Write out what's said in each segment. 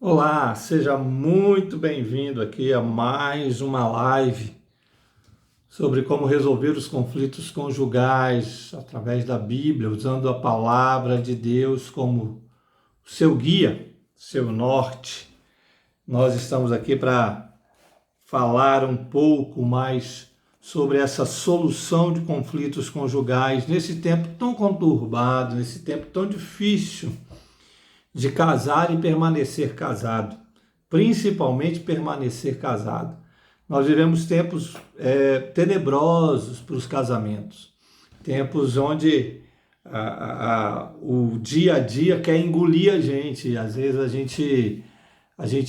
Olá, seja muito bem-vindo aqui a mais uma live sobre como resolver os conflitos conjugais através da Bíblia, usando a palavra de Deus como seu guia, seu norte. Nós estamos aqui para falar um pouco mais sobre essa solução de conflitos conjugais nesse tempo tão conturbado, nesse tempo tão difícil de casar e permanecer casado, principalmente permanecer casado. Nós vivemos tempos tenebrosos para os casamentos, tempos onde o dia a dia quer engolir a gente. Às vezes a gente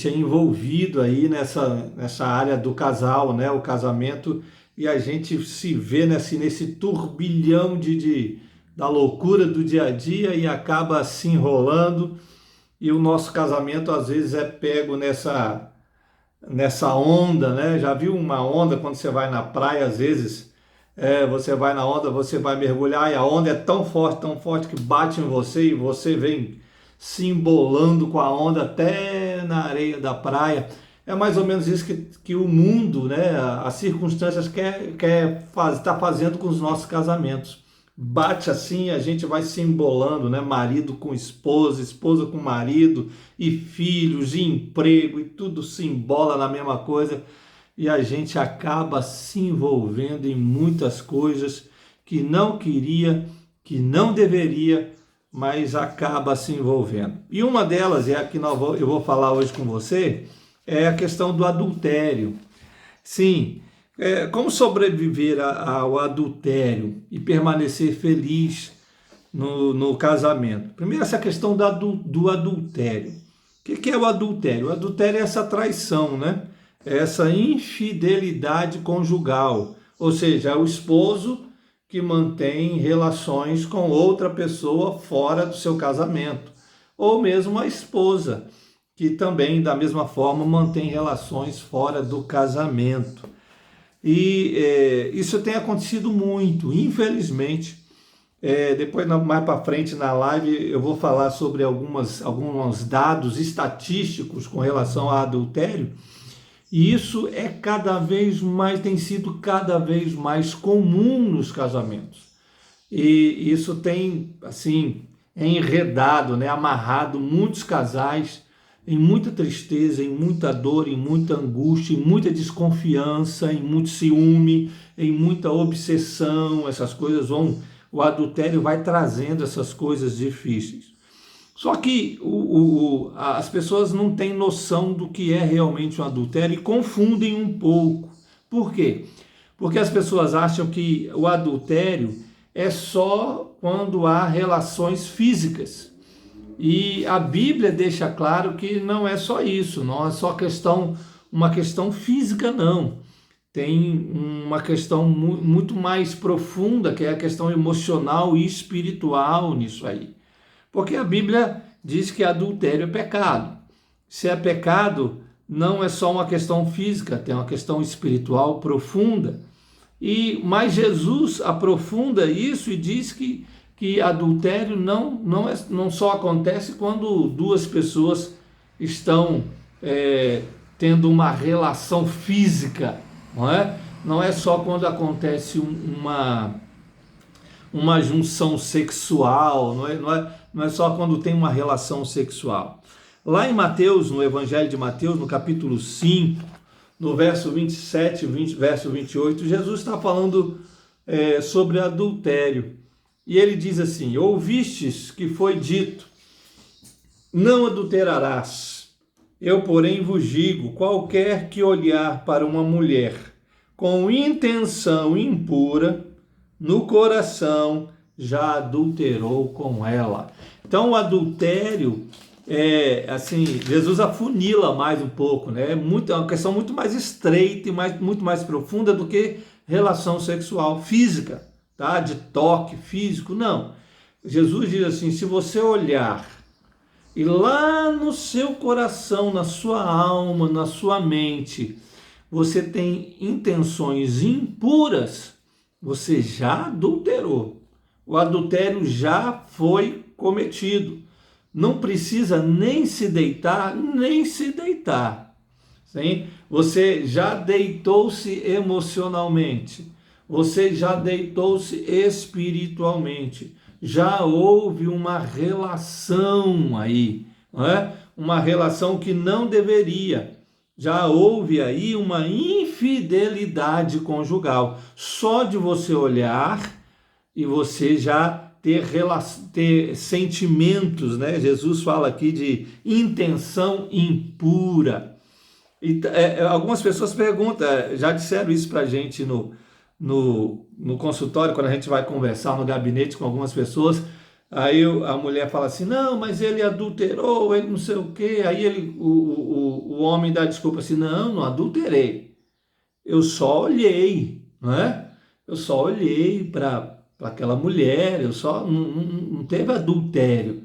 é envolvido aí nessa área do casal, né? O casamento, e a gente se vê nesse turbilhão da loucura do dia a dia e acaba se enrolando. E o nosso casamento às vezes é pego nessa onda, né? Já viu uma onda quando você vai na praia, às vezes você vai na onda, você vai mergulhar e a onda é tão forte que bate em você e você vem se embolando com a onda até na areia da praia. É mais ou menos isso que o mundo, né? As circunstâncias tá fazendo com os nossos casamentos. Bate assim, a gente vai se embolando, né? Marido com esposa, esposa com marido, e filhos, e emprego, e tudo se embola na mesma coisa, e a gente acaba se envolvendo em muitas coisas que não queria, que não deveria, mas acaba se envolvendo. E uma delas é a que eu vou falar hoje com você, é a questão do adultério. Sim. Como sobreviver ao adultério e permanecer feliz no casamento? Primeiro, essa questão do adultério. O que é o adultério? O adultério é essa traição, né? É essa infidelidade conjugal. Ou seja, é o esposo que mantém relações com outra pessoa fora do seu casamento. Ou mesmo a esposa, que também, da mesma forma, mantém relações fora do casamento. E isso tem acontecido muito, infelizmente. Depois, mais para frente na live, eu vou falar sobre alguns dados estatísticos com relação ao adultério. E isso tem sido cada vez mais comum nos casamentos. E isso tem, assim, enredado, né, amarrado muitos casais em muita tristeza, em muita dor, em muita angústia, em muita desconfiança, em muito ciúme, em muita obsessão. Essas coisas o adultério vai trazendo essas coisas difíceis. Só que as pessoas não têm noção do que é realmente um adultério e confundem um pouco. Por quê? Porque as pessoas acham que o adultério é só quando há relações físicas. E a Bíblia deixa claro que não é só isso, não é só uma questão física, não. Tem uma questão muito mais profunda, que é a questão emocional e espiritual nisso aí. Porque a Bíblia diz que adultério é pecado. Se é pecado, não é só uma questão física, tem uma questão espiritual profunda. Mas Jesus aprofunda isso e diz que adultério não só acontece quando duas pessoas estão tendo uma relação física, não é? Não é só quando acontece uma junção sexual, não é só quando tem uma relação sexual. Lá em Mateus, no Evangelho de Mateus, no capítulo 5, no verso 27, verso 28, Jesus está falando sobre adultério. E ele diz assim: ouvistes que foi dito, não adulterarás. Eu, porém, vos digo, qualquer que olhar para uma mulher com intenção impura, no coração já adulterou com ela. Então, o adultério, Jesus afunila mais um pouco, né? É uma questão muito mais estreita e muito mais profunda do que relação sexual física. Tá? De toque físico, não. Jesus diz assim: se você olhar e lá no seu coração, na sua alma, na sua mente, você tem intenções impuras, você já adulterou. O adultério já foi cometido. não precisa nem se deitar, nem se deitar. Sim? Você já deitou-se emocionalmente, você já deitou-se espiritualmente, já houve uma relação aí, não é? Uma relação que não deveria. Já houve aí uma infidelidade conjugal. Só de você olhar e você já ter sentimentos, né? Jesus fala aqui de intenção impura. E, algumas pessoas perguntam, já disseram isso para a gente no consultório, quando a gente vai conversar no gabinete com algumas pessoas. Aí a mulher fala assim, não, mas ele adulterou, ele não sei o quê. Aí o homem dá desculpa assim, não adulterei. Eu só olhei, não é? Eu só olhei para aquela mulher, eu só não teve adultério.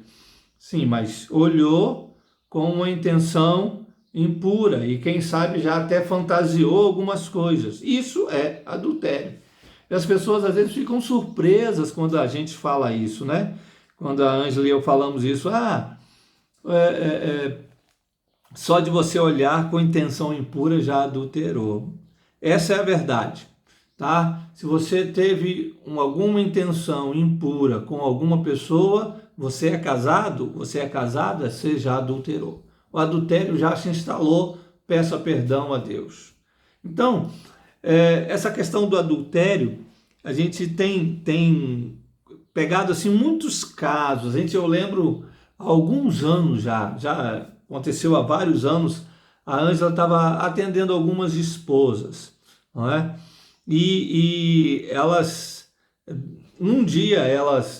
Sim, mas olhou com uma intenção impura e quem sabe já até fantasiou algumas coisas. Isso é adultério. E as pessoas às vezes ficam surpresas quando a gente fala isso, né? Quando a Ângela e eu falamos isso, só de você olhar com intenção impura já adulterou. Essa é a verdade, tá? Se você teve alguma intenção impura com alguma pessoa, você é casado, você é casada, você já adulterou. O adultério já se instalou, peça perdão a Deus. Então, essa questão do adultério, a gente tem pegado assim muitos casos. Eu lembro há alguns anos já aconteceu há vários anos, a Ângela estava atendendo algumas esposas, não é? E elas,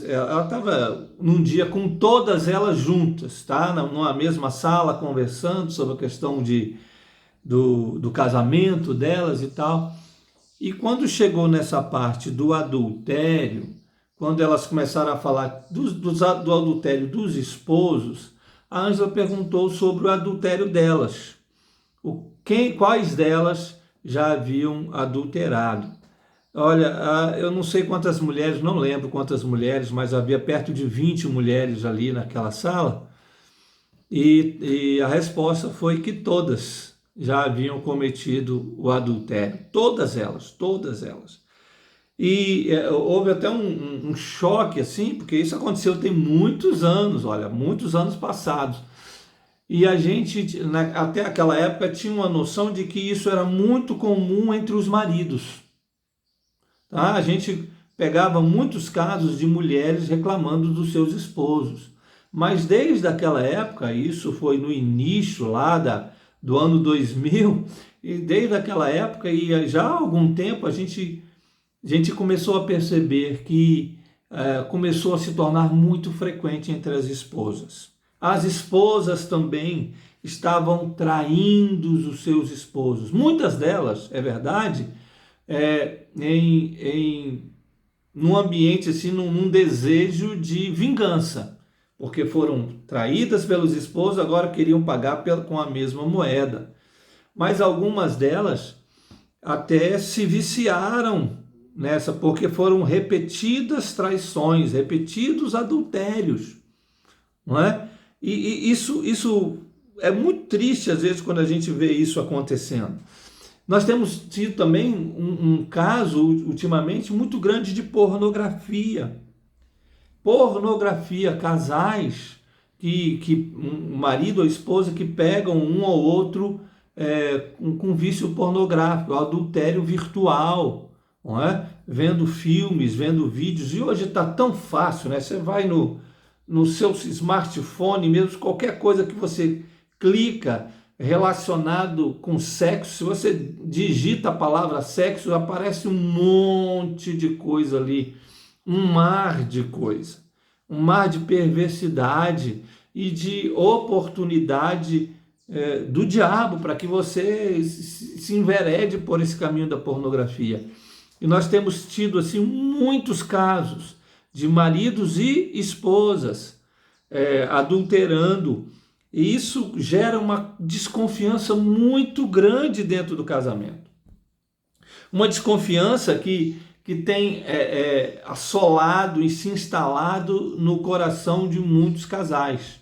ela estava num dia com todas elas juntas, tá? Numa mesma sala, conversando sobre a questão do casamento delas e tal. E quando chegou nessa parte do adultério, quando elas começaram a falar do adultério dos esposos, a Ângela perguntou sobre o adultério delas. Quais delas já haviam adulterado? Olha, eu não sei quantas mulheres, não lembro quantas mulheres, mas havia perto de 20 mulheres ali naquela sala. E a resposta foi que todas já haviam cometido o adultério. Todas elas. E houve até um choque, assim, porque isso aconteceu tem muitos anos, olha, muitos anos passados. E a gente, até aquela época, tinha uma noção de que isso era muito comum entre os maridos. Tá? A gente pegava muitos casos de mulheres reclamando dos seus esposos. Mas desde aquela época, isso foi no início lá do ano 2000, e desde aquela época, e já há algum tempo, a gente começou a perceber que começou a se tornar muito frequente entre as esposas. As esposas também estavam traindo os seus esposos. Muitas delas, é verdade, num ambiente assim, num desejo de vingança, porque foram traídas pelos esposos, agora queriam pagar com a mesma moeda. Mas algumas delas até se viciaram nessa, porque foram repetidas traições, repetidos adultérios, não é? E isso é muito triste às vezes quando a gente vê isso acontecendo. Nós temos tido também um caso ultimamente muito grande de pornografia. Casais que um marido ou esposa que pegam um ou outro com vício pornográfico, adultério virtual, não é? Vendo filmes, vendo vídeos, e hoje está tão fácil, né? Você vai no seu smartphone, mesmo qualquer coisa que você clica relacionado com sexo, se você digita a palavra sexo, aparece um monte de coisa ali, um mar de coisa, um mar de perversidade e de oportunidade do diabo para que você se enverede por esse caminho da pornografia. E nós temos tido assim muitos casos de maridos e esposas adulterando, e isso gera uma desconfiança muito grande dentro do casamento. Uma desconfiança que tem assolado e se instalado no coração de muitos casais.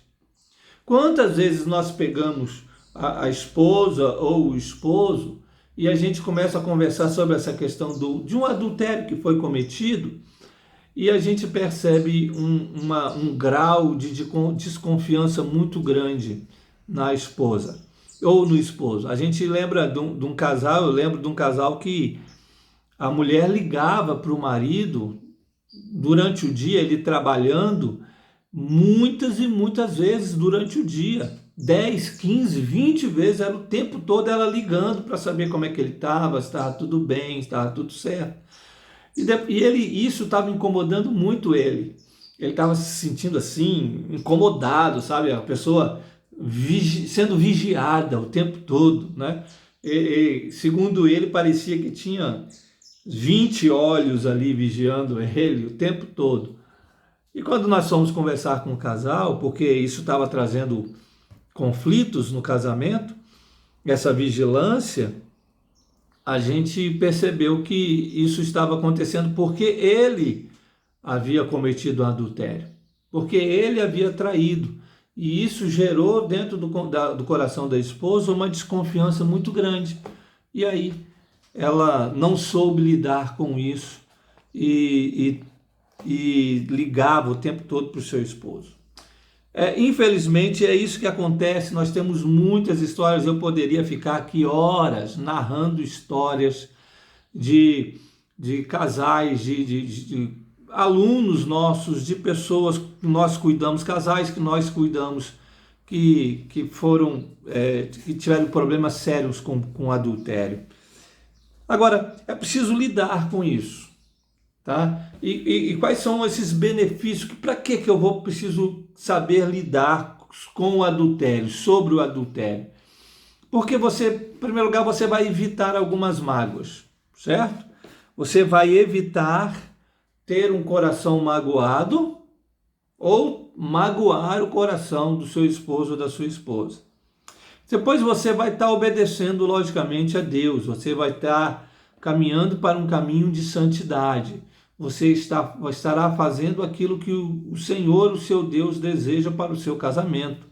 Quantas vezes nós pegamos a esposa ou o esposo e a gente começa a conversar sobre essa questão de um adultério que foi cometido e a gente percebe um grau de desconfiança muito grande na esposa ou no esposo. A gente lembra de um casal, eu lembro de um casal que a mulher ligava para o marido durante o dia, ele trabalhando, muitas e muitas vezes durante o dia. 10, 15, 20 vezes, era o tempo todo ela ligando para saber como é que ele estava, se estava tudo bem, se estava tudo certo. Isso estava incomodando muito ele. Ele estava se sentindo assim, incomodado, sabe? A pessoa sendo vigiada o tempo todo, né? Segundo ele, parecia que tinha 20 olhos ali vigiando ele o tempo todo. E quando nós fomos conversar com o casal, porque isso estava trazendo conflitos no casamento, essa vigilância, a gente percebeu que isso estava acontecendo porque ele havia cometido um adultério, porque ele havia traído. E isso gerou dentro do coração da esposa uma desconfiança muito grande. E aí ela não soube lidar com isso e ligava o tempo todo para o seu esposo. Infelizmente é isso que acontece. Nós temos muitas histórias. Eu poderia ficar aqui horas narrando histórias de casais, de alunos nossos, de pessoas que nós cuidamos, casais que nós cuidamos, que tiveram problemas sérios com adultério. Agora, é preciso lidar com isso, tá? E quais são esses benefícios? Para que eu preciso saber lidar com o adultério, sobre o adultério? Porque em primeiro lugar, você vai evitar algumas mágoas, certo? Você vai evitar ter um coração magoado ou magoar o coração do seu esposo ou da sua esposa. Depois você vai estar obedecendo, logicamente, a Deus. Você vai estar caminhando para um caminho de santidade. Você estará fazendo aquilo que o Senhor, o seu Deus, deseja para o seu casamento.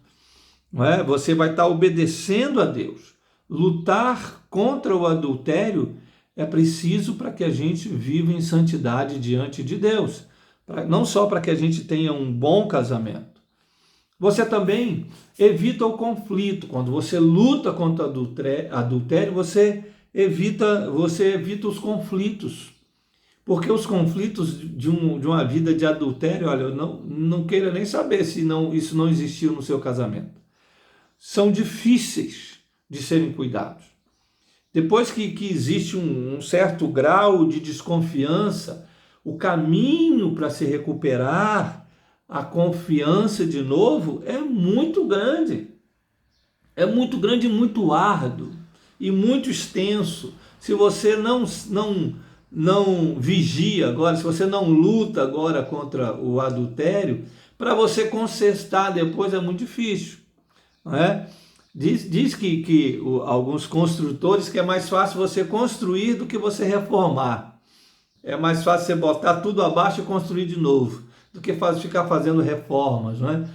Não é? Você vai estar obedecendo a Deus. Lutar contra o adultério é preciso para que a gente viva em santidade diante de Deus. Não só para que a gente tenha um bom casamento. Você também evita o conflito. Quando você luta contra o adultério, você evita os conflitos. Porque os conflitos de uma vida de adultério, olha, eu não queira nem saber se isso não existiu no seu casamento. São difíceis de serem cuidados. Depois que existe um certo grau de desconfiança, o caminho para se recuperar a confiança de novo é muito grande. É muito grande e muito árduo e muito extenso. Se você não vigia agora, se você não luta agora contra o adultério, para você consertar depois é muito difícil, não é? Diz que alguns construtores que é mais fácil você construir do que você reformar. É mais fácil você botar tudo abaixo e construir de novo, do que ficar fazendo reformas, não é?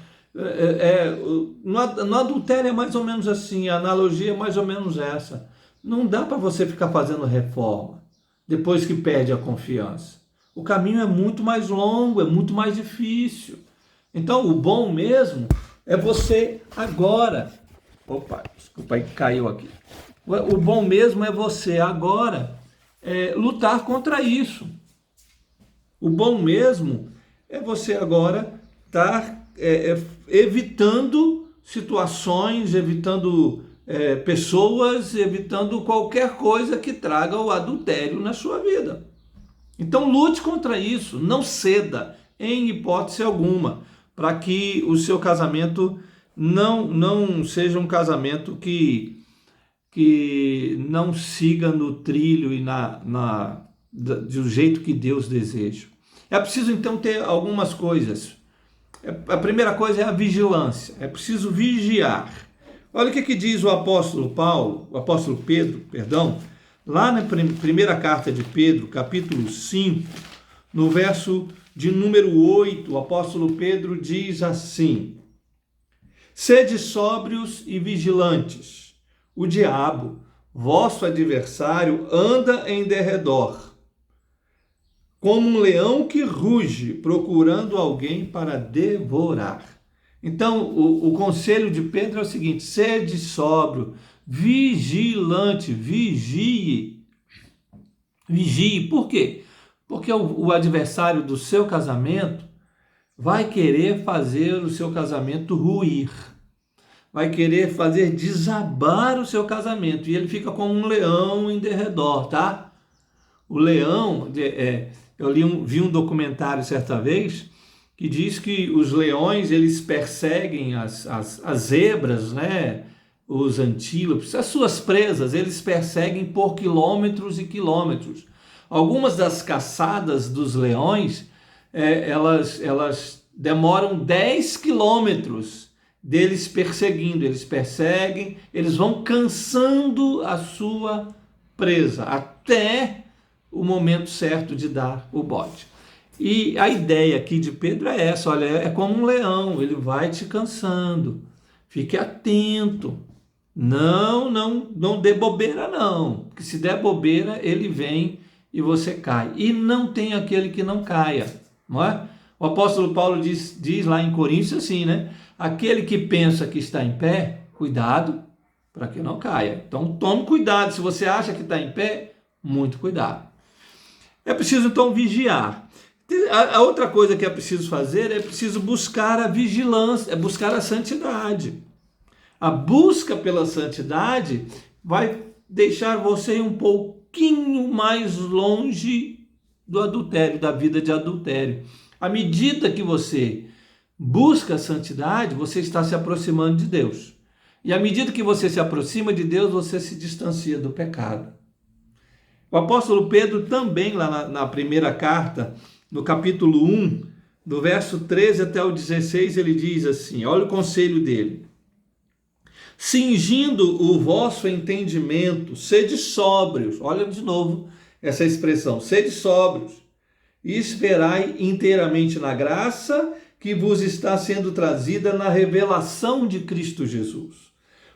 No adultério é mais ou menos assim, a analogia é mais ou menos essa. Não dá para você ficar fazendo reforma depois que perde a confiança. O caminho é muito mais longo, é muito mais difícil. Então, o bom mesmo é você agora... Opa, desculpa aí, caiu aqui. O bom mesmo é você agora lutar contra isso. O bom mesmo é você agora estar evitando situações, evitando pessoas, evitando qualquer coisa que traga o adultério na sua vida. Então lute contra isso, não ceda em hipótese alguma, para que o seu casamento não seja um casamento que não siga no trilho e do jeito que Deus deseja. É preciso então ter algumas coisas. A primeira coisa é a vigilância, é preciso vigiar. Olha o que diz o apóstolo Pedro, lá na primeira carta de Pedro, capítulo 5, no verso de número 8, o apóstolo Pedro diz assim: Sede sóbrios e vigilantes. O diabo, vosso adversário, anda em derredor, como um leão que ruge, procurando alguém para devorar. Então, o conselho de Pedro é o seguinte: sede sóbrio, vigilante, vigie. Vigie. Por quê? Porque o adversário do seu casamento vai querer fazer o seu casamento ruir. Vai querer fazer desabar o seu casamento. E ele fica como um leão em derredor, tá? O leão, eu vi um documentário certa vez que diz que os leões, eles perseguem as zebras, né? Os antílopes, as suas presas, eles perseguem por quilômetros e quilômetros. Algumas das caçadas dos leões, elas demoram 10 quilômetros deles perseguindo. Eles perseguem, eles vão cansando a sua presa até o momento certo de dar o bote. E a ideia aqui de Pedro é essa: olha, é como um leão, ele vai te cansando. Fique atento. Não dê bobeira não, porque se der bobeira, ele vem e você cai. E não tem aquele que não caia, não é? O apóstolo Paulo diz lá em Coríntios assim, né? Aquele que pensa que está em pé, cuidado para que não caia. Então tome cuidado, se você acha que está em pé, muito cuidado. É preciso então vigiar. A outra coisa que é preciso fazer é preciso buscar a vigilância, é buscar a santidade. A busca pela santidade vai deixar você um pouquinho mais longe do adultério, da vida de adultério. À medida que você busca a santidade, você está se aproximando de Deus. E à medida que você se aproxima de Deus, você se distancia do pecado. O apóstolo Pedro também, lá na primeira carta, no capítulo 1, do verso 13 até o 16, ele diz assim, olha o conselho dele: cingindo o vosso entendimento, sede sóbrios. Olha de novo essa expressão, sede sóbrios, e esperai inteiramente na graça que vos está sendo trazida na revelação de Cristo Jesus.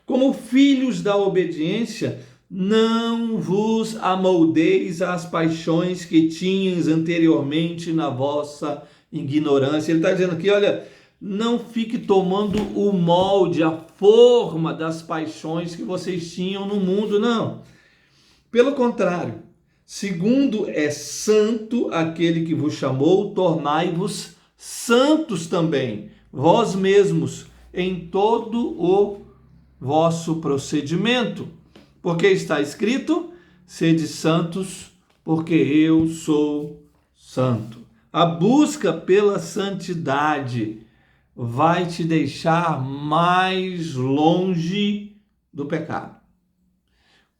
Como filhos da obediência, não vos amoldeis às paixões que tinhas anteriormente na vossa ignorância. Ele está dizendo aqui, olha, não fique tomando o molde, a forma das paixões que vocês tinham no mundo, não. Pelo contrário, segundo é santo aquele que vos chamou, tornai-vos santos também, vós mesmos, em todo o vosso procedimento. Porque está escrito, sede santos, porque eu sou santo. A busca pela santidade vai te deixar mais longe do pecado.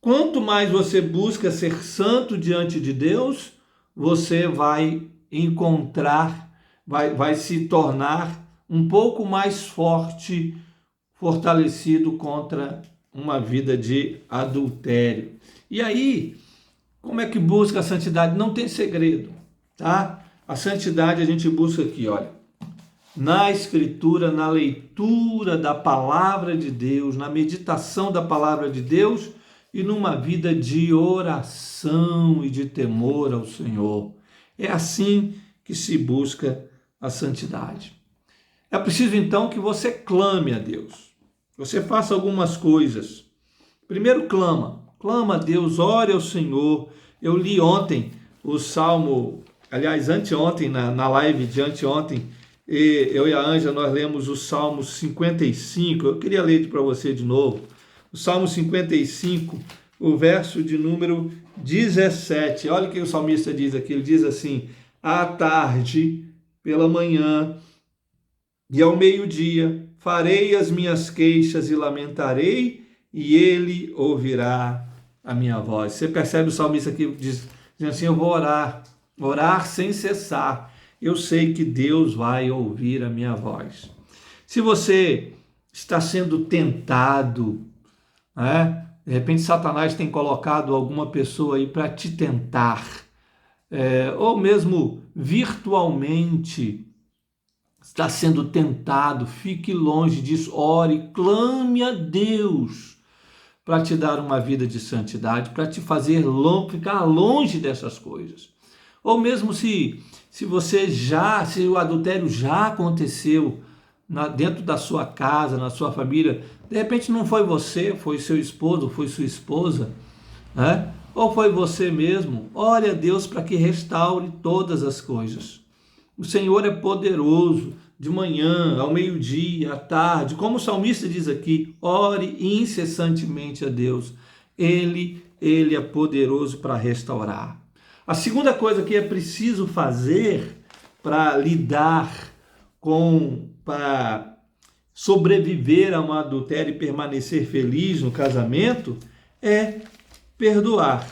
Quanto mais você busca ser santo diante de Deus, você vai encontrar, vai se tornar um pouco mais forte, fortalecido contra uma vida de adultério. E aí, como é que busca a santidade? Não tem segredo, tá? A santidade a gente busca aqui, olha, na escritura, na leitura da palavra de Deus, na meditação da palavra de Deus e numa vida de oração e de temor ao Senhor. É assim que se busca a santidade. É preciso então que você clame a Deus. Você faça algumas coisas. Primeiro clama a Deus, ore ao Senhor. Eu li ontem o Salmo, aliás, anteontem, na live de anteontem, eu e a Ângela, nós lemos o Salmo 55, eu queria ler para você de novo. O Salmo 55, o verso de número 17. Olha o que o salmista diz aqui, ele diz assim: à tarde, pela manhã e ao meio-dia, farei as minhas queixas e lamentarei, e ele ouvirá a minha voz. Você percebe o salmista aqui dizendo assim: eu vou orar sem cessar. Eu sei que Deus vai ouvir a minha voz. Se você está sendo tentado, né? De repente Satanás tem colocado alguma pessoa aí para te tentar, ou mesmo virtualmente, está sendo tentado, fique longe disso, ore, clame a Deus para te dar uma vida de santidade, para te fazer ficar longe dessas coisas. Ou mesmo se o adultério já aconteceu dentro da sua casa, na sua família, de repente não foi você, foi seu esposo, foi sua esposa, né? Ou foi você mesmo, ore a Deus para que restaure todas as coisas. O Senhor é poderoso, de manhã, ao meio-dia, à tarde, como o salmista diz aqui, ore incessantemente a Deus. Ele é poderoso para restaurar. A segunda coisa que é preciso fazer para lidar para sobreviver a um adultério e permanecer feliz no casamento é perdoar.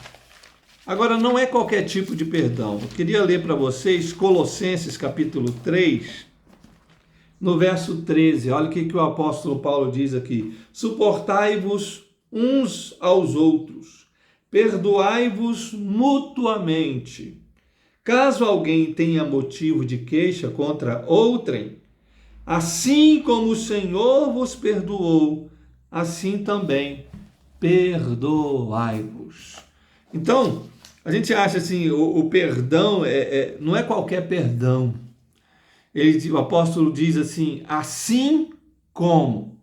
Agora, não é qualquer tipo de perdão. Eu queria ler para vocês Colossenses capítulo 3, no verso 13. Olha o que o apóstolo Paulo diz aqui. Suportai-vos uns aos outros, perdoai-vos mutuamente. Caso alguém tenha motivo de queixa contra outrem, assim como o Senhor vos perdoou, assim também perdoai-vos. Então, a gente acha assim, o perdão não é qualquer perdão. O apóstolo diz assim como.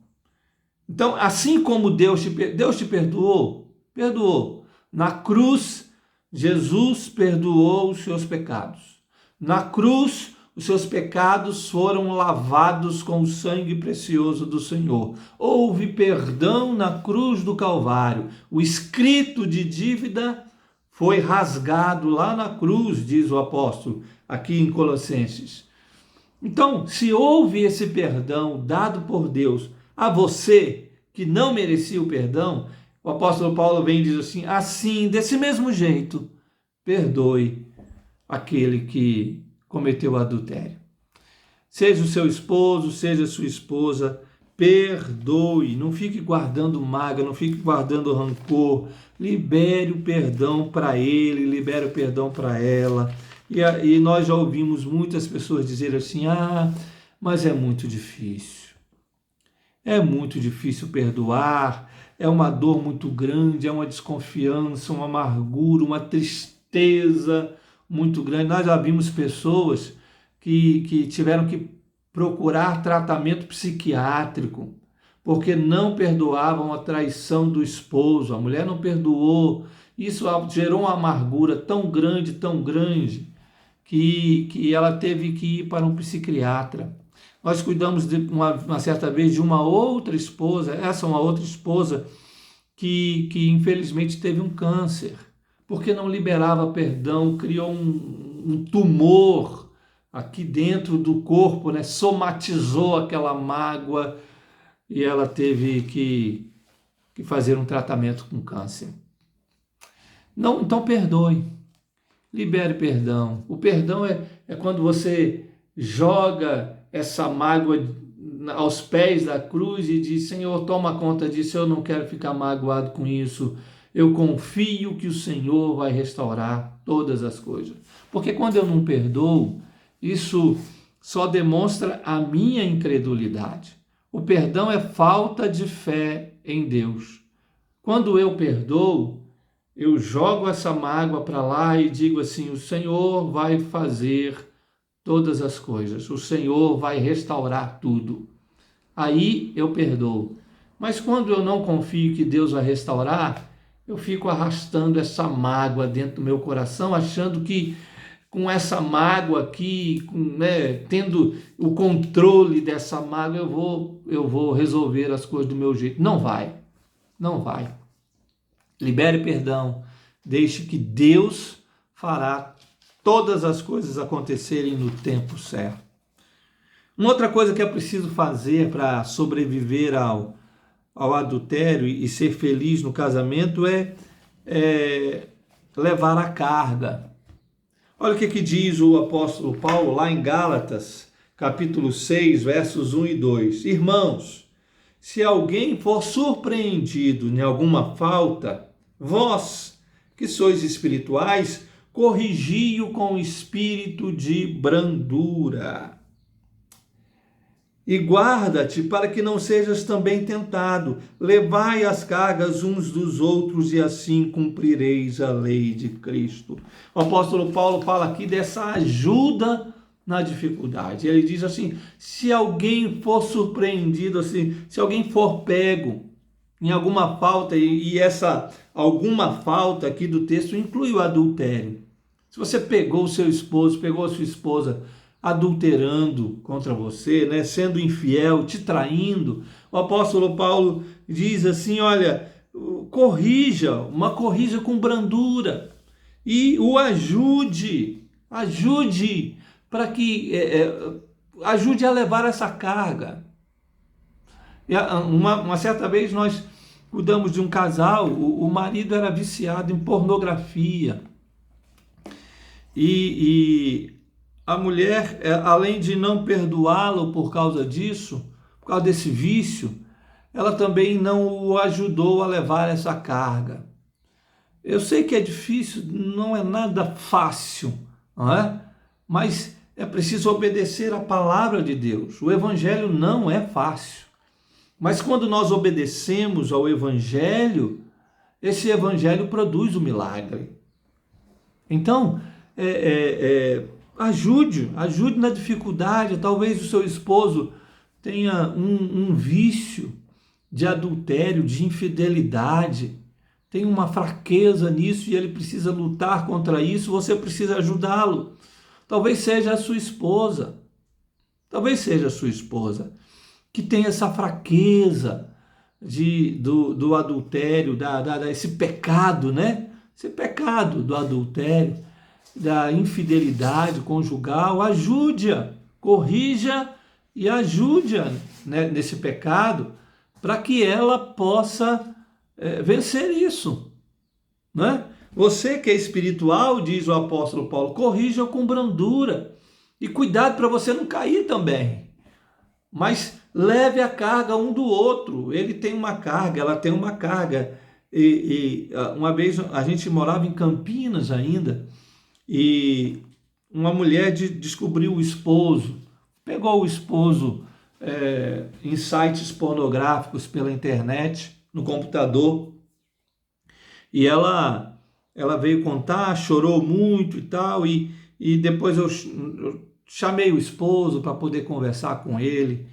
Então, assim como Deus te perdoou, perdoou. Na cruz, Jesus perdoou os seus pecados. Na cruz, os seus pecados foram lavados com o sangue precioso do Senhor. Houve perdão na cruz do Calvário. O escrito de dívida foi rasgado lá na cruz, diz o apóstolo, aqui em Colossenses. Então, se houve esse perdão dado por Deus a você, que não merecia o perdão, o apóstolo Paulo vem e diz assim, desse mesmo jeito, perdoe aquele que cometeu adultério. Seja o seu esposo, seja a sua esposa, perdoe, não fique guardando mágoa, não fique guardando rancor, libere o perdão para ele, libere o perdão para ela. E nós já ouvimos muitas pessoas dizer assim, mas é muito difícil. É muito difícil perdoar, é uma dor muito grande, é uma desconfiança, uma amargura, uma tristeza muito grande. Nós já vimos pessoas que tiveram que procurar tratamento psiquiátrico, porque não perdoavam a traição do esposo, a mulher não perdoou. Isso gerou uma amargura tão grande, que ela teve que ir para um psiquiatra. Nós cuidamos uma certa vez de uma outra esposa, uma outra esposa que infelizmente teve um câncer, porque não liberava perdão, criou um tumor aqui dentro do corpo, né? Somatizou aquela mágoa e ela teve que fazer um tratamento com câncer. Não, então perdoe, libere perdão. O perdão é quando você joga essa mágoa aos pés da cruz e diz, Senhor, toma conta disso, eu não quero ficar magoado com isso, eu confio que o Senhor vai restaurar todas as coisas. Porque quando eu não perdoo, isso só demonstra a minha incredulidade. O perdão é falta de fé em Deus. Quando eu perdoo, eu jogo essa mágoa para lá e digo assim, o Senhor vai fazer todas as coisas, o Senhor vai restaurar tudo. Aí eu perdoo. Mas quando eu não confio que Deus vai restaurar, eu fico arrastando essa mágoa dentro do meu coração, achando que com essa mágoa aqui, tendo o controle dessa mágoa, eu vou resolver as coisas do meu jeito. Não vai. Libere perdão, deixe que Deus fará todas as coisas acontecerem no tempo certo. Uma outra coisa que é preciso fazer para sobreviver ao adultério e ser feliz no casamento é levar a carga. Olha o que diz o apóstolo Paulo lá em Gálatas, capítulo 6, versos 1 e 2. Irmãos, se alguém for surpreendido em alguma falta, vós, que sois espirituais, corrigi-o com espírito de brandura. E guarda-te para que não sejas também tentado. Levai as cargas uns dos outros e assim cumprireis a lei de Cristo. O apóstolo Paulo fala aqui dessa ajuda na dificuldade. Ele diz assim: se alguém for surpreendido, assim, se alguém for pego em alguma falta, e essa alguma falta aqui do texto inclui o adultério. Se você pegou o seu esposo, pegou a sua esposa adulterando contra você, né, sendo infiel, te traindo, o apóstolo Paulo diz assim: olha, corrija com brandura e o ajude para que ajude a levar essa carga. Uma certa vez nós cuidamos de um casal, o marido era viciado em pornografia e a mulher, além de não perdoá-lo por causa disso, por causa desse vício, ela também não o ajudou a levar essa carga. Eu sei que é difícil, não é nada fácil, não é? Mas é preciso obedecer a palavra de Deus. O evangelho não é fácil. Mas quando nós obedecemos ao evangelho, esse evangelho produz o milagre. Então, ajude na dificuldade. Talvez o seu esposo tenha um vício de adultério, de infidelidade, tem uma fraqueza nisso e ele precisa lutar contra isso, você precisa ajudá-lo. Talvez seja a sua esposa, que tem essa fraqueza do adultério, esse pecado, né? Esse pecado do adultério, da infidelidade conjugal. Ajude-a, corrija e ajude-a, né, nesse pecado, para que ela possa vencer isso, né? Você que é espiritual, diz o apóstolo Paulo, corrija com brandura e cuidado para você não cair também, mas leve a carga um do outro. Ele tem uma carga, ela tem uma carga. E uma vez a gente morava em Campinas ainda, e uma mulher descobriu o esposo, pegou o esposo em sites pornográficos pela internet, no computador, e ela veio contar, chorou muito e tal, e depois eu chamei o esposo para poder conversar com ele,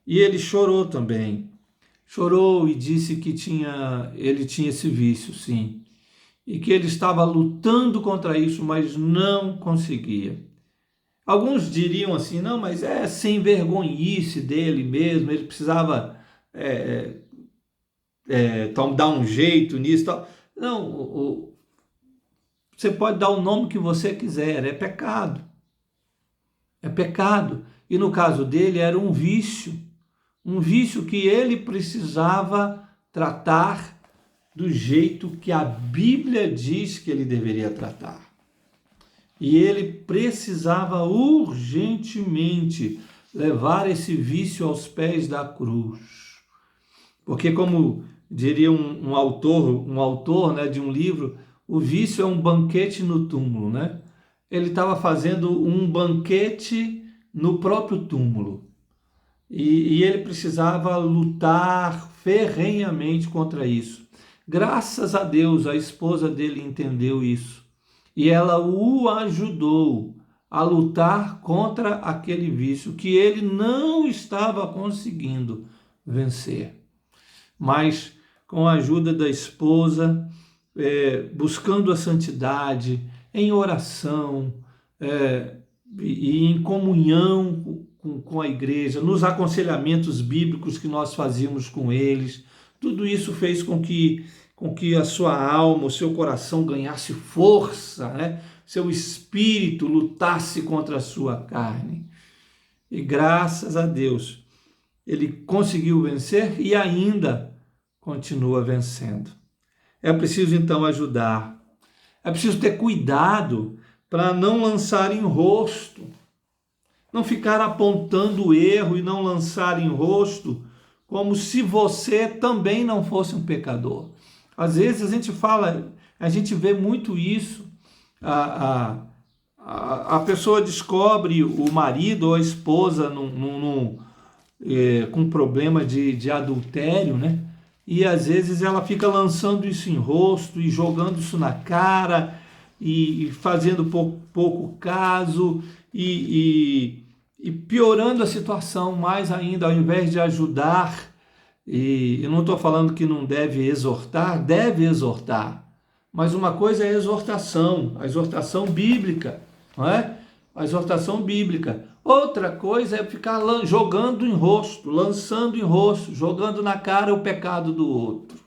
e ele chorou também. Chorou e disse que ele tinha esse vício, sim, e que ele estava lutando contra isso, mas não conseguia. Alguns diriam assim: não, mas é sem vergonhice dele mesmo, ele precisava dar um jeito nisso. Tal. Não, você pode dar o nome que você quiser, é pecado. É pecado. E no caso dele era um vício que ele precisava tratar do jeito que a Bíblia diz que ele deveria tratar. E ele precisava urgentemente levar esse vício aos pés da cruz. Porque, como diria um autor, né, de um livro, o vício é um banquete no túmulo, né? Ele estava fazendo um banquete no próprio túmulo. E ele precisava lutar ferrenhamente contra isso. Graças a Deus, a esposa dele entendeu isso. E ela o ajudou a lutar contra aquele vício que ele não estava conseguindo vencer. Mas com a ajuda da esposa, buscando a santidade, em oração e em comunhão com a igreja, nos aconselhamentos bíblicos que nós fazíamos com eles, tudo isso fez com que a sua alma, o seu coração ganhasse força, né? Seu espírito lutasse contra a sua carne. E graças a Deus, ele conseguiu vencer e ainda continua vencendo. É preciso então ajudar, é preciso ter cuidado para não lançar em rosto, não ficar apontando o erro e não lançar em rosto como se você também não fosse um pecador. Às vezes a gente vê muito isso, a pessoa descobre o marido ou a esposa com problema de adultério, né? E às vezes ela fica lançando isso em rosto e jogando isso na cara e fazendo pouco caso e piorando a situação mais ainda, ao invés de ajudar. E eu não estou falando que não deve exortar, mas uma coisa é a exortação bíblica, não é? A exortação bíblica. Outra coisa é ficar jogando em rosto, lançando em rosto, jogando na cara o pecado do outro.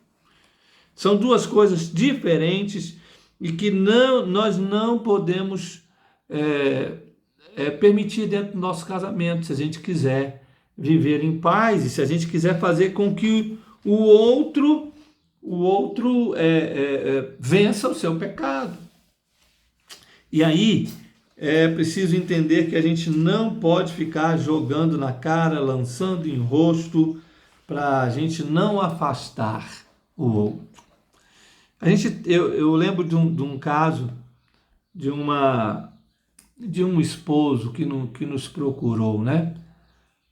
São duas coisas diferentes e que nós não podemos permitir dentro do nosso casamento, se a gente quiser viver em paz e se a gente quiser fazer com que o outro vença o seu pecado. E aí é preciso entender que a gente não pode ficar jogando na cara, lançando em rosto, para a gente não afastar o outro. Eu lembro de um caso de um esposo que nos procurou, né?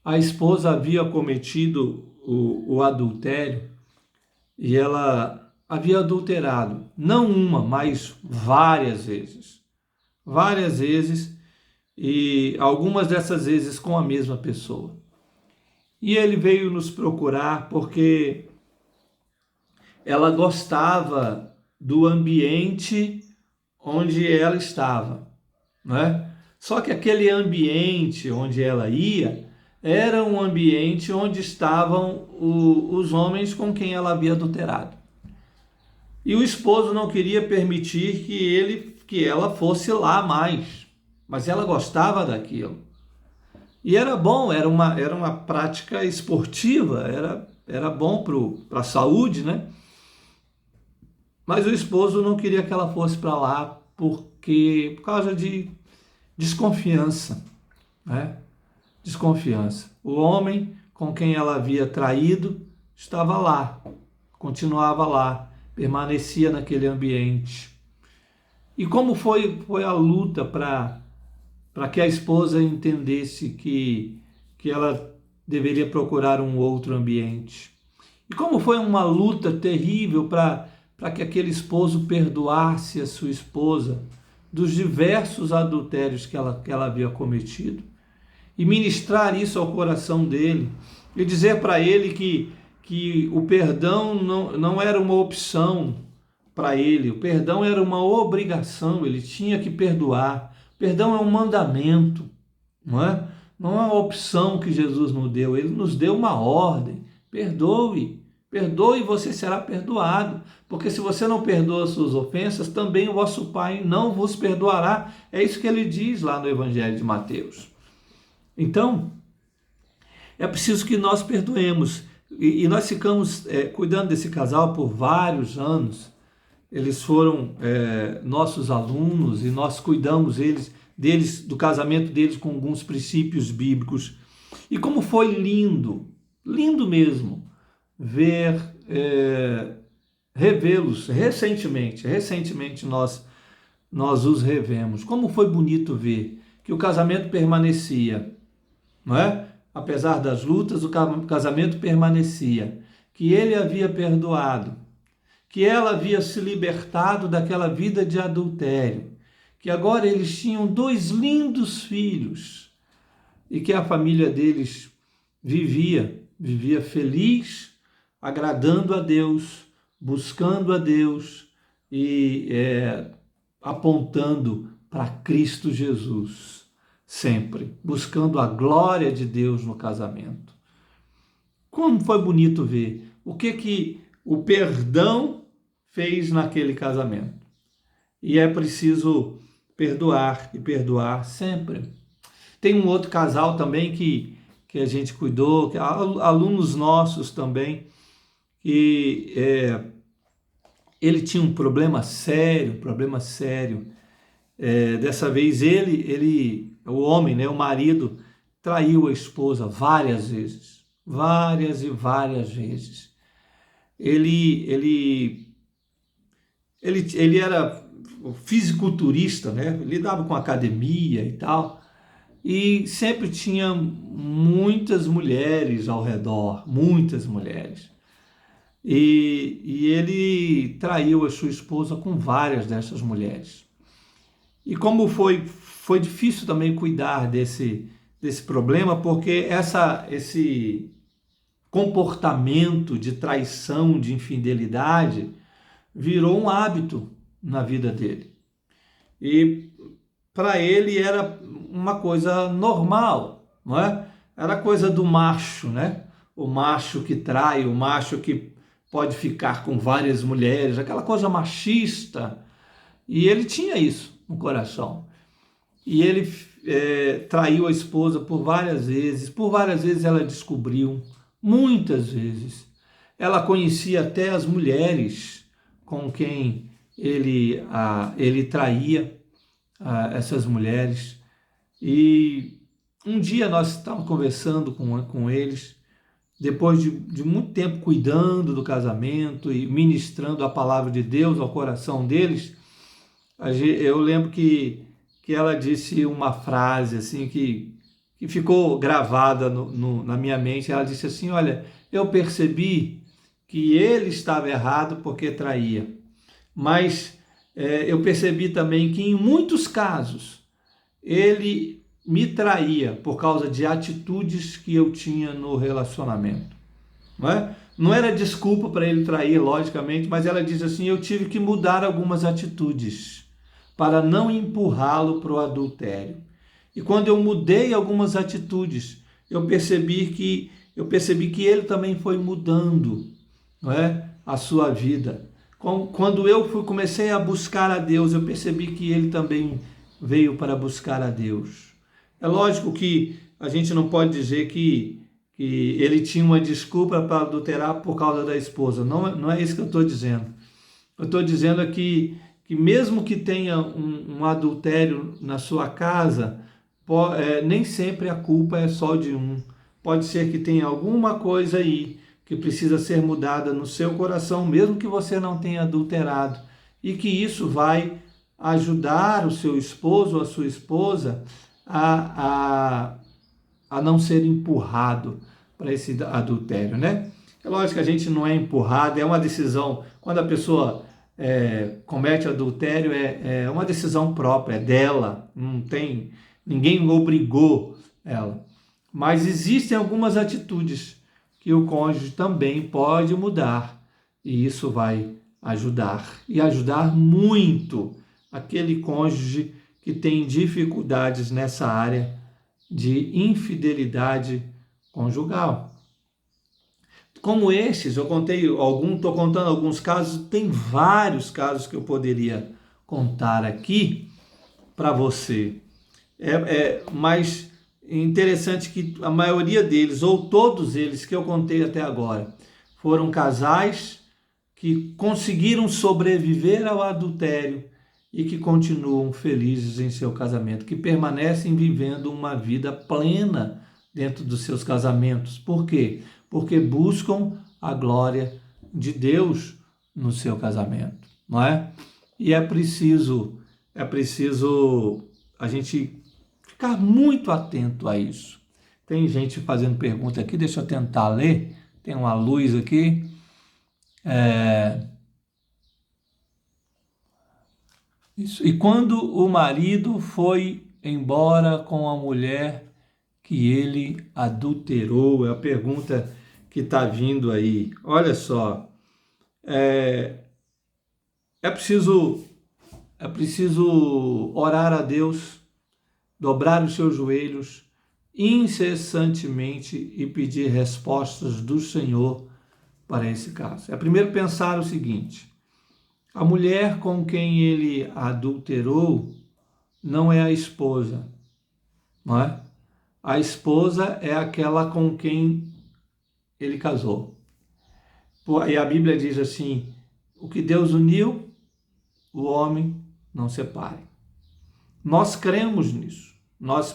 A esposa havia cometido o adultério e ela havia adulterado, não uma, mas várias vezes. Várias vezes, e algumas dessas vezes com a mesma pessoa. E ele veio nos procurar porque ela gostava do ambiente onde ela estava, não é? Só que aquele ambiente onde ela ia era um ambiente onde estavam os homens com quem ela havia adulterado. E o esposo não queria permitir que ela fosse lá mais, mas ela gostava daquilo. E era bom, era uma prática esportiva, era bom para a saúde, né? Mas o esposo não queria que ela fosse para lá por causa de desconfiança, né? Desconfiança. O homem com quem ela havia traído estava lá, continuava lá, permanecia naquele ambiente. E como foi a luta para que a esposa entendesse que ela deveria procurar um outro ambiente? E como foi uma luta terrível para que aquele esposo perdoasse a sua esposa dos diversos adultérios que ela havia cometido? E ministrar isso ao coração dele e dizer para ele que o perdão não era uma opção para ele, o perdão era uma obrigação, ele tinha que perdoar. Perdão é um mandamento, não é? Não é uma opção que Jesus nos deu, ele nos deu uma ordem: perdoe e você será perdoado, porque se você não perdoa as suas ofensas, também o vosso Pai não vos perdoará. É isso que ele diz lá no Evangelho de Mateus. Então, é preciso que nós perdoemos, e nós ficamos cuidando desse casal por vários anos. Eles foram nossos alunos e nós cuidamos deles, do casamento deles com alguns princípios bíblicos. E como foi lindo, lindo mesmo, revê-los recentemente nós os revemos. Como foi bonito ver que o casamento permanecia, não é? Apesar das lutas, o casamento permanecia, que ele havia perdoado, que ela havia se libertado daquela vida de adultério, que agora eles tinham 2 lindos filhos e que a família deles vivia feliz, agradando a Deus, buscando a Deus e apontando para Cristo Jesus, sempre buscando a glória de Deus no casamento. Como foi bonito ver o que o perdão fez naquele casamento. E é preciso perdoar e perdoar sempre. Tem um outro casal também que a gente cuidou, que alunos nossos também, que ele tinha um problema sério. Dessa vez o homem, né, o marido, traiu a esposa várias vezes. Várias vezes. Ele era fisiculturista, né? Lidava com academia e tal. e sempre tinha muitas mulheres ao redor, muitas mulheres. E ele traiu a sua esposa com várias dessas mulheres. E como foi difícil também cuidar desse problema, porque esse comportamento de traição, de infidelidade, virou um hábito na vida dele. E para ele era uma coisa normal, não é? Era coisa do macho, né? O macho que trai, o macho que pode ficar com várias mulheres, aquela coisa machista. E ele tinha isso no coração. E ele traiu a esposa por várias vezes ela descobriu, muitas vezes. Ela conhecia até as mulheres com quem ele traía essas mulheres. E um dia nós estávamos conversando com eles, depois de muito tempo cuidando do casamento e ministrando a palavra de Deus ao coração deles. Eu lembro que ela disse uma frase assim que ficou gravada na minha mente. Ela disse assim: olha, eu percebi que ele estava errado porque traía, mas eu percebi também que em muitos casos ele me traía por causa de atitudes que eu tinha no relacionamento. Não é? Não era desculpa para ele trair, logicamente, mas ela diz assim: eu tive que mudar algumas atitudes para não empurrá-lo para o adultério. E quando eu mudei algumas atitudes, eu percebi que ele também foi mudando, não é? A sua vida. Quando eu comecei a buscar a Deus, eu percebi que ele também veio para buscar a Deus. É lógico que a gente não pode dizer que ele tinha uma desculpa para adulterar por causa da esposa. Não é isso que eu estou dizendo. Eu estou dizendo que mesmo que tenha um adultério na sua casa, nem sempre a culpa é só de um. Pode ser que tenha alguma coisa aí que precisa ser mudada no seu coração, mesmo que você não tenha adulterado, e que isso vai ajudar o seu esposo ou a sua esposa a não ser empurrado para esse adultério, né? É lógico que a gente não é empurrado, é uma decisão. Quando a pessoa comete adultério, é uma decisão própria, é dela, não tem, ninguém obrigou ela. Mas existem algumas atitudes que o cônjuge também pode mudar, e isso vai ajudar, e ajudar muito aquele cônjuge que tem dificuldades nessa área de infidelidade conjugal. Como estes, estou contando alguns casos, tem vários casos que eu poderia contar aqui para você. Mas interessante que a maioria deles, ou todos eles que eu contei até agora, foram casais que conseguiram sobreviver ao adultério e que continuam felizes em seu casamento, que permanecem vivendo uma vida plena dentro dos seus casamentos. Por quê? Porque buscam a glória de Deus no seu casamento, não é? E é preciso a gente ficar muito atento a isso. Tem gente fazendo pergunta aqui, deixa eu tentar ler, tem uma luz aqui. Isso. E quando o marido foi embora com a mulher que ele adulterou, é a pergunta que está vindo aí. Olha só, é preciso orar a Deus, dobrar os seus joelhos incessantemente e pedir respostas do Senhor para esse caso. É primeiro pensar o seguinte: a mulher com quem ele adulterou não é a esposa, não é? A esposa é aquela com quem ele casou. E a Bíblia diz assim: o que Deus uniu, o homem não separe. Nós cremos nisso.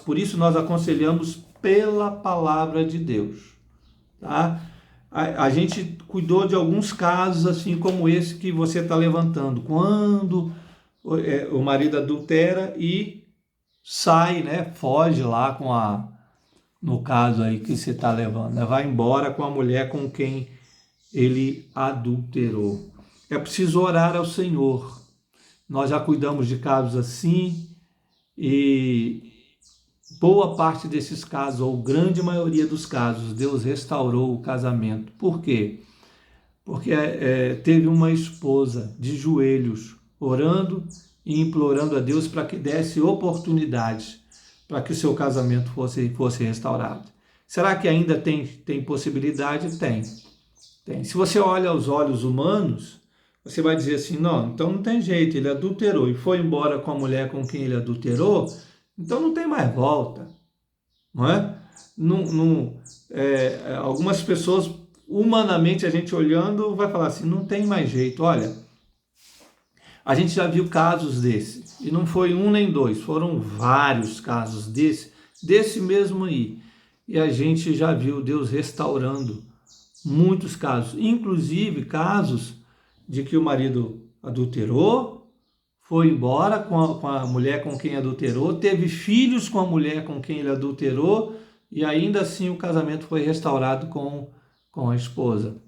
Por isso nós aconselhamos pela palavra de Deus. Tá? A gente cuidou de alguns casos assim como esse que você está levantando. Quando o marido adultera e sai, né? Foge lá com no caso aí que você está levando, né? Vai embora com a mulher com quem ele adulterou. É preciso orar ao Senhor. Nós já cuidamos de casos assim e boa parte desses casos, ou grande maioria dos casos, Deus restaurou o casamento. Por quê? Porque teve uma esposa de joelhos orando e implorando a Deus para que desse oportunidades para que o seu casamento fosse restaurado. Será que ainda tem possibilidade? Tem. Se você olha aos olhos humanos, você vai dizer assim, não, então não tem jeito, ele adulterou e foi embora com a mulher com quem ele adulterou, então não tem mais volta, não é? Algumas pessoas, humanamente, a gente olhando, vai falar assim, não tem mais jeito. Olha, a gente já viu casos desse, e não foi um nem dois, foram vários casos desse mesmo aí. E a gente já viu Deus restaurando muitos casos, inclusive casos de que o marido adulterou, foi embora com a mulher com quem adulterou, teve filhos com a mulher com quem ele adulterou, e ainda assim o casamento foi restaurado com a esposa.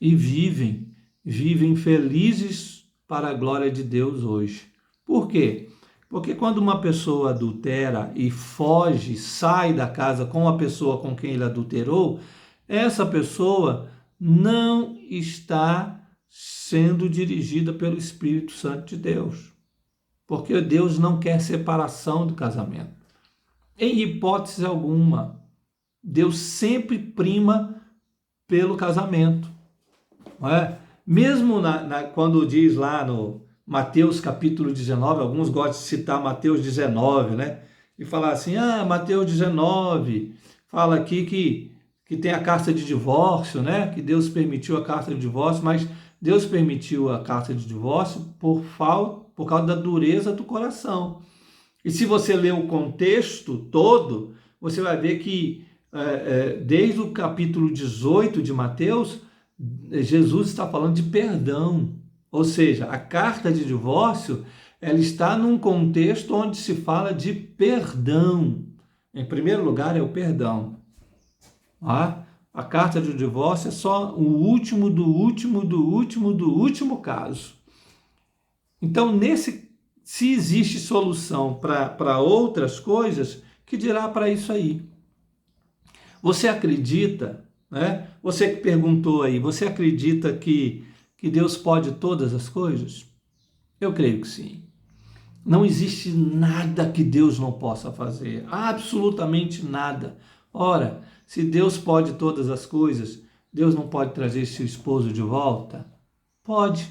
E vivem felizes para a glória de Deus hoje. Por quê? Porque quando uma pessoa adultera e foge, sai da casa com a pessoa com quem ele adulterou, essa pessoa não está sendo dirigida pelo Espírito Santo de Deus. Porque Deus não quer separação do casamento. Em hipótese alguma, Deus sempre prima pelo casamento. Não é? Mesmo quando diz lá no Mateus capítulo 19, alguns gostam de citar Mateus 19, né? E falar assim, Mateus 19, fala aqui que tem a carta de divórcio, né? Que Deus permitiu a carta de divórcio, mas Deus permitiu a carta de divórcio por causa da dureza do coração. E se você ler o contexto todo, você vai ver que desde o capítulo 18 de Mateus, Jesus está falando de perdão. Ou seja, a carta de divórcio, ela está num contexto onde se fala de perdão. Em primeiro lugar é o perdão. A carta de divórcio é só o último do último caso. Então, se existe solução para outras coisas, que dirá para isso aí? Você acredita, né? Você que perguntou aí, você acredita que Deus pode todas as coisas? Eu creio que sim. Não existe nada que Deus não possa fazer, absolutamente nada. Ora, se Deus pode todas as coisas, Deus não pode trazer seu esposo de volta? Pode.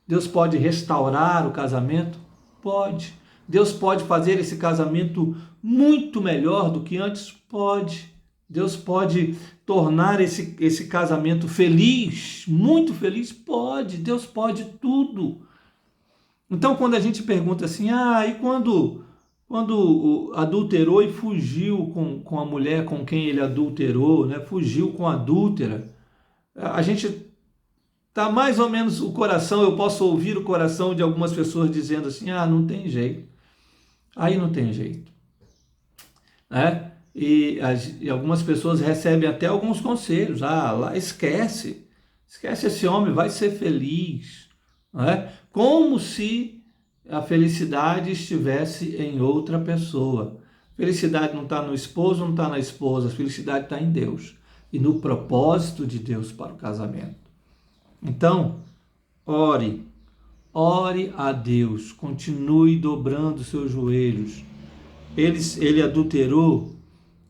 Deus pode restaurar o casamento? Pode. Deus pode fazer esse casamento muito melhor do que antes? Pode. Deus pode tornar esse casamento feliz, muito feliz? Pode. Deus pode tudo. Então, quando a gente pergunta assim, e quando adulterou e fugiu com a mulher com quem ele adulterou, né? Fugiu com a adúltera, a gente tá mais ou menos o coração, eu posso ouvir o coração de algumas pessoas dizendo assim, não tem jeito. Aí não tem jeito. Né? E algumas pessoas recebem até alguns conselhos. Lá esquece esse homem, vai ser feliz. Né? Como se a felicidade estivesse em outra pessoa. Felicidade não está no esposo, não está na esposa, a felicidade está em Deus e no propósito de Deus para o casamento. Então, ore a Deus, continue dobrando seus joelhos. Ele adulterou,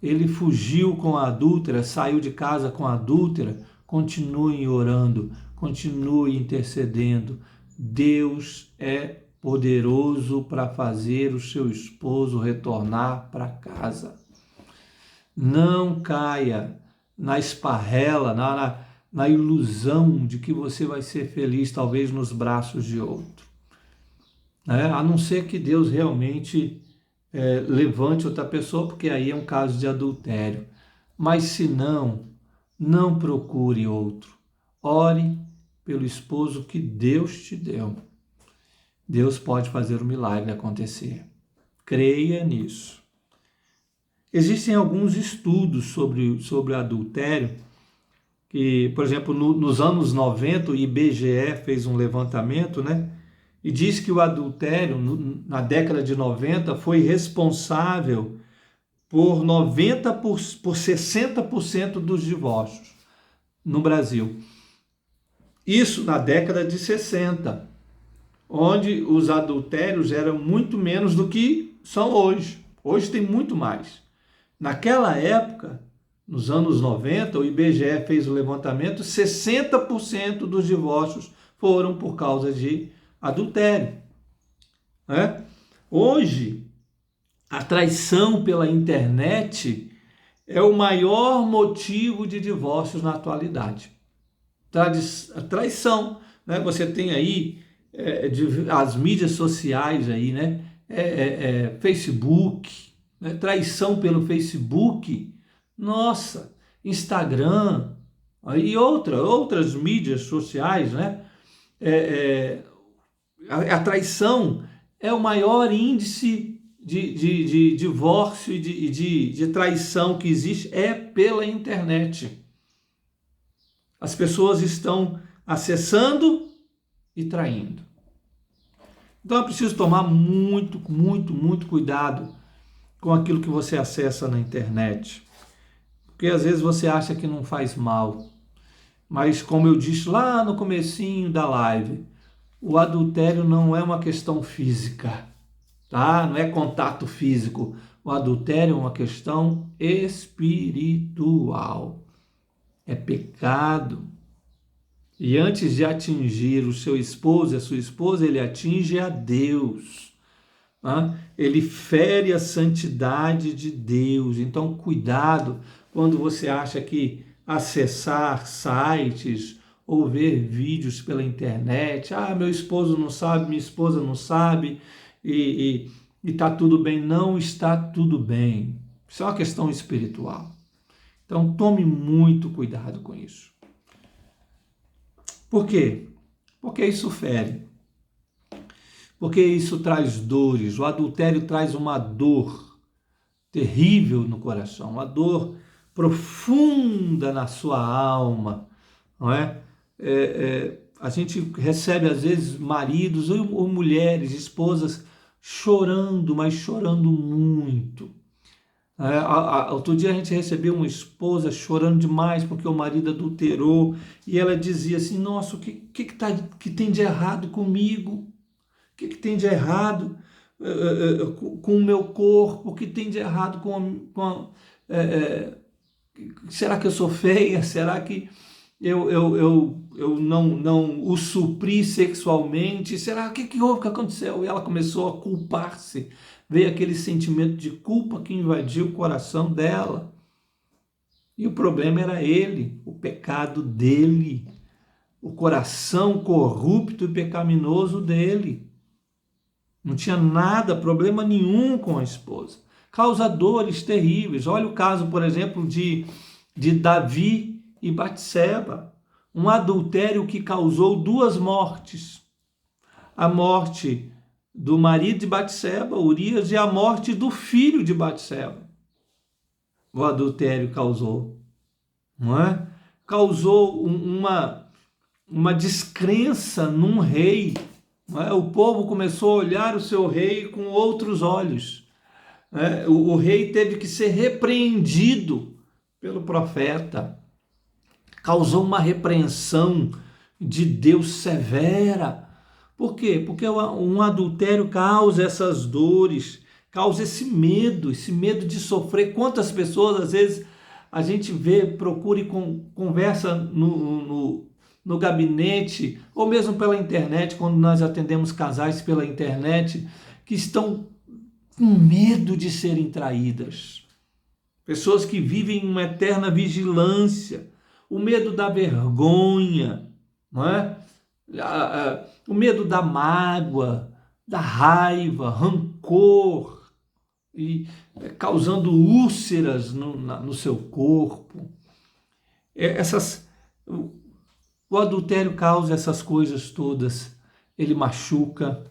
ele fugiu com a adúltera, saiu de casa com a adúltera, continue orando, continue intercedendo. Deus é poderoso para fazer o seu esposo retornar para casa. Não caia na esparrela, na ilusão de que você vai ser feliz, talvez nos braços de outro. A não ser que Deus realmente levante outra pessoa, porque aí é um caso de adultério. Mas se não procure outro. Ore pelo esposo que Deus te deu. Deus pode fazer o milagre acontecer. Creia nisso. Existem alguns estudos sobre adultério, que, por exemplo, nos anos 90, o IBGE fez um levantamento, né? E diz que o adultério, na década de 90, foi responsável por 60% dos divórcios no Brasil. Isso na década de 60, onde os adultérios eram muito menos do que são hoje. Hoje tem muito mais. Naquela época, nos anos 90, o IBGE fez o levantamento, 60% dos divórcios foram por causa de adultério. Né? Hoje, a traição pela internet é o maior motivo de divórcios na atualidade. A traição, né? Você tem aí as mídias sociais aí, né? Facebook, né? Traição pelo Facebook, nossa, Instagram e outras mídias sociais, né? A traição é o maior índice de divórcio e de traição que existe pela internet. As pessoas estão acessando e traindo. Então é preciso tomar muito, muito, muito cuidado com aquilo que você acessa na internet. Porque às vezes você acha que não faz mal. Mas como eu disse lá no comecinho da live, o adultério não é uma questão física, tá? Não é contato físico. O adultério é uma questão espiritual. É pecado. E antes de atingir o seu esposo e a sua esposa, ele atinge a Deus. Tá? Ele fere a santidade de Deus. Então, cuidado quando você acha que acessar sites ou ver vídeos pela internet, meu esposo não sabe, minha esposa não sabe, e está tudo bem. Não está tudo bem. Isso é uma questão espiritual. Então, tome muito cuidado com isso. Por quê? Porque isso fere. Porque isso traz dores. O adultério traz uma dor terrível no coração, uma dor profunda na sua alma, não é? A gente recebe, às vezes, maridos ou mulheres, esposas, chorando, mas chorando muito. Outro dia a gente recebeu uma esposa chorando demais porque o marido adulterou e ela dizia assim, nossa, o que tem de errado comigo? O que tem de errado com o meu corpo? O que tem de errado será que eu sou feia? Será que eu não o supri sexualmente? Será que houve, que aconteceu? E ela começou a culpar-se. Veio aquele sentimento de culpa que invadiu o coração dela. E o problema era ele, o pecado dele, o coração corrupto e pecaminoso dele. Não tinha nada, problema nenhum com a esposa. Causa dores terríveis. Olha o caso, por exemplo, de Davi e Batseba. Um adultério que causou 2 mortes. A morte do marido de Batseba, Urias, e a morte do filho de Batseba. O adultério causou, não é? Causou uma descrença num rei. Não é? O povo começou a olhar o seu rei com outros olhos. O rei teve que ser repreendido pelo profeta. Causou uma repreensão de Deus severa. Por quê? Porque um adultério causa essas dores, causa esse medo de sofrer. Quantas pessoas, às vezes, a gente vê, procura e conversa no gabinete, ou mesmo pela internet, quando nós atendemos casais pela internet, que estão com medo de serem traídas. Pessoas que vivem uma eterna vigilância, o medo da vergonha, não é? O medo da mágoa, da raiva, rancor, e causando úlceras no seu corpo. O adultério causa essas coisas todas. Ele machuca,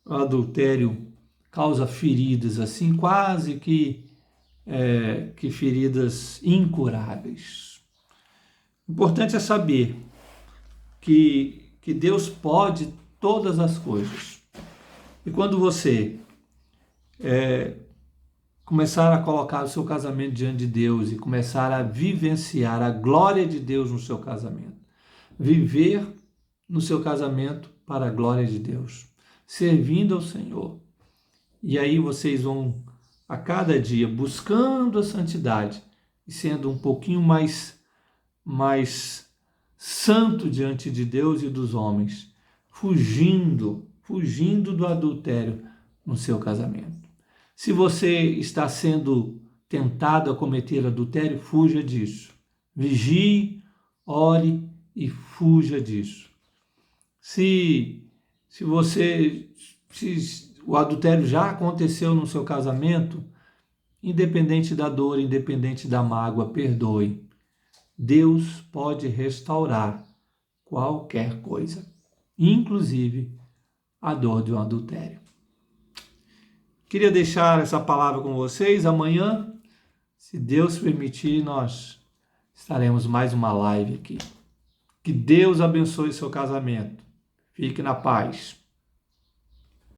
o adultério causa feridas assim, quase que feridas incuráveis. O importante é saber que Deus pode todas as coisas. E quando você começar a colocar o seu casamento diante de Deus e começar a vivenciar a glória de Deus no seu casamento, viver no seu casamento para a glória de Deus, servindo ao Senhor. E aí vocês vão, a cada dia, buscando a santidade e sendo um pouquinho mais santo diante de Deus e dos homens, fugindo do adultério no seu casamento. Se você está sendo tentado a cometer adultério, fuja disso. Vigie, ore e fuja disso. Se o adultério já aconteceu no seu casamento, independente da dor, independente da mágoa, perdoe. Deus pode restaurar qualquer coisa, inclusive a dor de um adultério. Queria deixar essa palavra com vocês. Amanhã, se Deus permitir, nós estaremos mais uma live aqui. Que Deus abençoe seu casamento. Fique na paz.